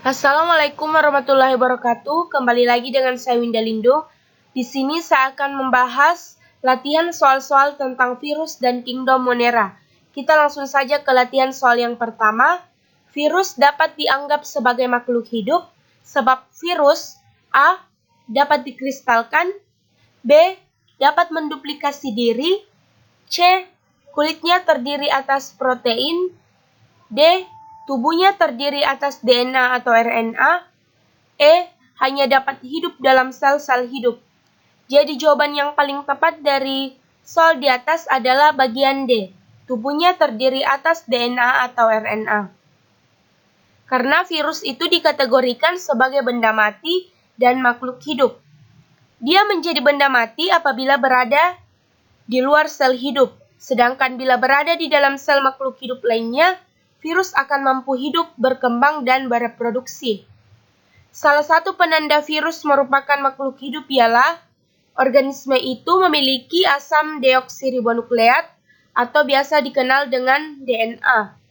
Assalamualaikum warahmatullahi wabarakatuh. Kembali lagi dengan saya Winda Lindo. Di sini saya akan membahas latihan soal-soal tentang virus dan kingdom Monera. Kita langsung saja ke latihan soal yang pertama. Virus dapat dianggap sebagai makhluk hidup sebab virus A. dapat dikristalkan, B. dapat menduplikasi diri, C. kulitnya terdiri atas protein, D. tubuhnya terdiri atas DNA atau RNA, E. hanya dapat hidup dalam sel-sel hidup. Jadi jawaban yang paling tepat dari soal di atas adalah bagian D. Tubuhnya terdiri atas DNA atau RNA. Karena virus itu dikategorikan sebagai benda mati dan makhluk hidup. Dia menjadi benda mati apabila berada di luar sel hidup. Sedangkan bila berada di dalam sel makhluk hidup lainnya, virus akan mampu hidup, berkembang, dan bereproduksi. Salah satu penanda virus merupakan makhluk hidup ialah organisme itu memiliki asam deoksiribonukleat atau biasa dikenal dengan DNA.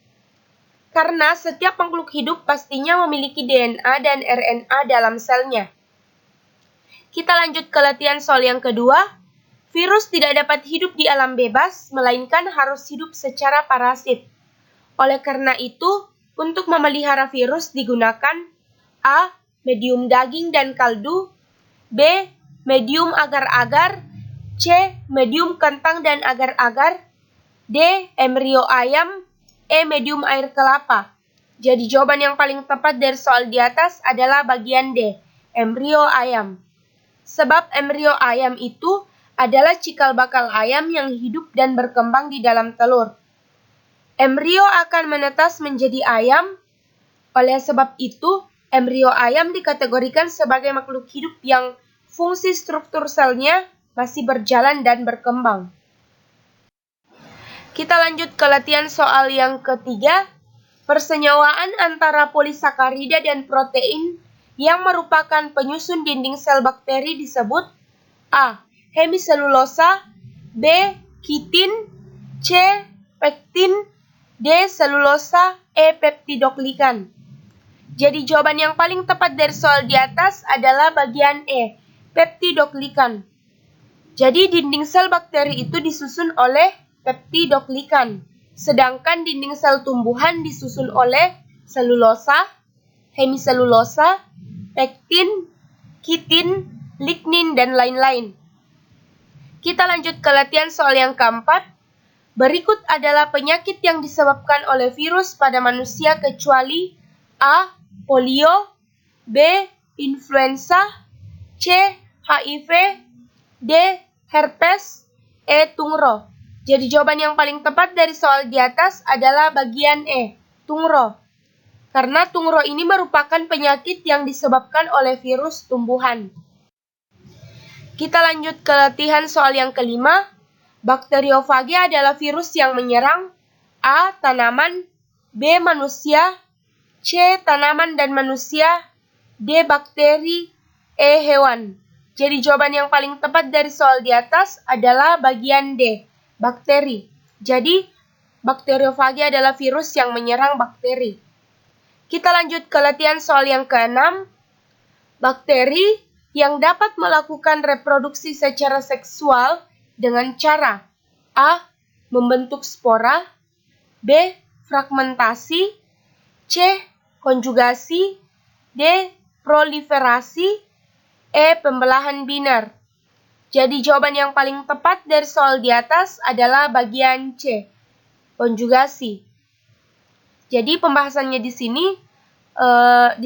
Karena setiap makhluk hidup pastinya memiliki DNA dan RNA dalam selnya. Kita lanjut ke latihan soal yang kedua. Virus tidak dapat hidup di alam bebas, melainkan harus hidup secara parasit. Oleh karena itu, untuk memelihara virus digunakan A. medium daging dan kaldu, B. medium agar-agar, C. medium kentang dan agar-agar, D. embrio ayam, E. medium air kelapa. Jadi jawaban yang paling tepat dari soal di atas adalah bagian D. embrio ayam. Sebab embrio ayam itu adalah cikal bakal ayam yang hidup dan berkembang di dalam telur. Embrio akan menetas menjadi ayam. Oleh sebab itu, embrio ayam dikategorikan sebagai makhluk hidup yang fungsi struktur selnya masih berjalan dan berkembang. Kita lanjut ke latihan soal yang ketiga. Persenyawaan antara polisakarida dan protein yang merupakan penyusun dinding sel bakteri disebut A. hemiselulosa, B. kitin, C. pektin, D. selulosa, E. peptidoglikan. Jadi jawaban yang paling tepat dari soal di atas adalah bagian E. peptidoglikan. Jadi dinding sel bakteri itu disusun oleh peptidoglikan. Sedangkan dinding sel tumbuhan disusun oleh selulosa, hemiselulosa, pektin, kitin, lignin, dan lain-lain. Kita lanjut ke latihan soal yang keempat. Berikut adalah penyakit yang disebabkan oleh virus pada manusia kecuali A. polio, B. influenza, C. HIV, D. herpes, E. tungro. Jadi jawaban yang paling tepat dari soal di atas adalah bagian E. tungro. Karena tungro ini merupakan penyakit yang disebabkan oleh virus tumbuhan. Kita lanjut ke latihan soal yang kelima. Bakteriofagi adalah virus yang menyerang A. tanaman, B. manusia, C. tanaman dan manusia, D. bakteri, E. hewan. Jadi jawaban yang paling tepat dari soal di atas adalah bagian D. bakteri. Jadi bakteriofagi adalah virus yang menyerang bakteri. Kita lanjut ke latihan soal yang keenam. Bakteri yang dapat melakukan reproduksi secara seksual dengan cara A. membentuk spora, B. fragmentasi, C. konjugasi, D. proliferasi, E. pembelahan binar. Jadi jawaban yang paling tepat dari soal di atas adalah bagian C. konjugasi. Jadi pembahasannya di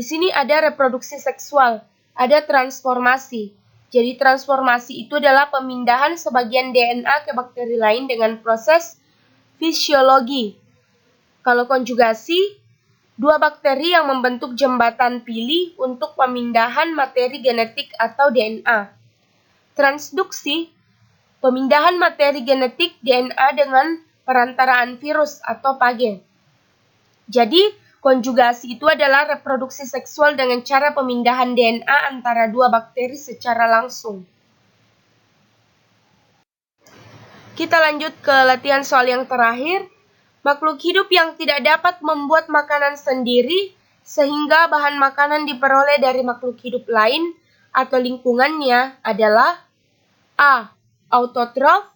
sini ada reproduksi seksual, ada transformasi. Jadi transformasi itu adalah pemindahan sebagian DNA ke bakteri lain dengan proses fisiologi. Kalau konjugasi, dua bakteri yang membentuk jembatan pilih untuk pemindahan materi genetik atau DNA. Transduksi, pemindahan materi genetik DNA dengan perantaraan virus atau phagen. Jadi, konjugasi itu adalah reproduksi seksual dengan cara pemindahan DNA antara dua bakteri secara langsung. Kita lanjut ke latihan soal yang terakhir. Makhluk hidup yang tidak dapat membuat makanan sendiri sehingga bahan makanan diperoleh dari makhluk hidup lain atau lingkungannya adalah A. Autotrof,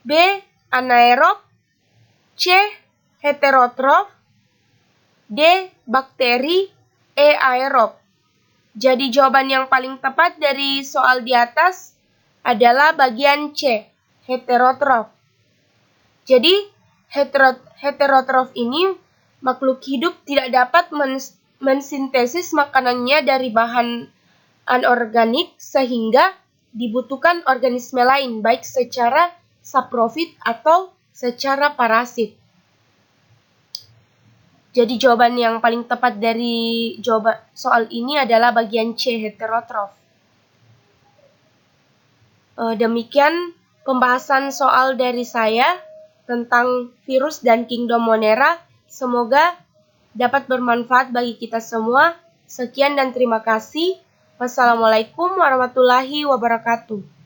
B. Anaerob, C. Heterotrof, D. Bakteri, E. Aerob. Jadi jawaban yang paling tepat dari soal di atas adalah bagian C, heterotrof. Jadi heterotrof ini makhluk hidup tidak dapat mensintesis makanannya dari bahan anorganik sehingga dibutuhkan organisme lain baik secara saprofit atau secara parasit. Jadi jawaban yang paling tepat dari jawaban soal ini adalah bagian C, heterotrof. Demikian pembahasan soal dari saya tentang virus dan kingdom Monera. Semoga dapat bermanfaat bagi kita semua. Sekian dan terima kasih. Wassalamualaikum warahmatullahi wabarakatuh.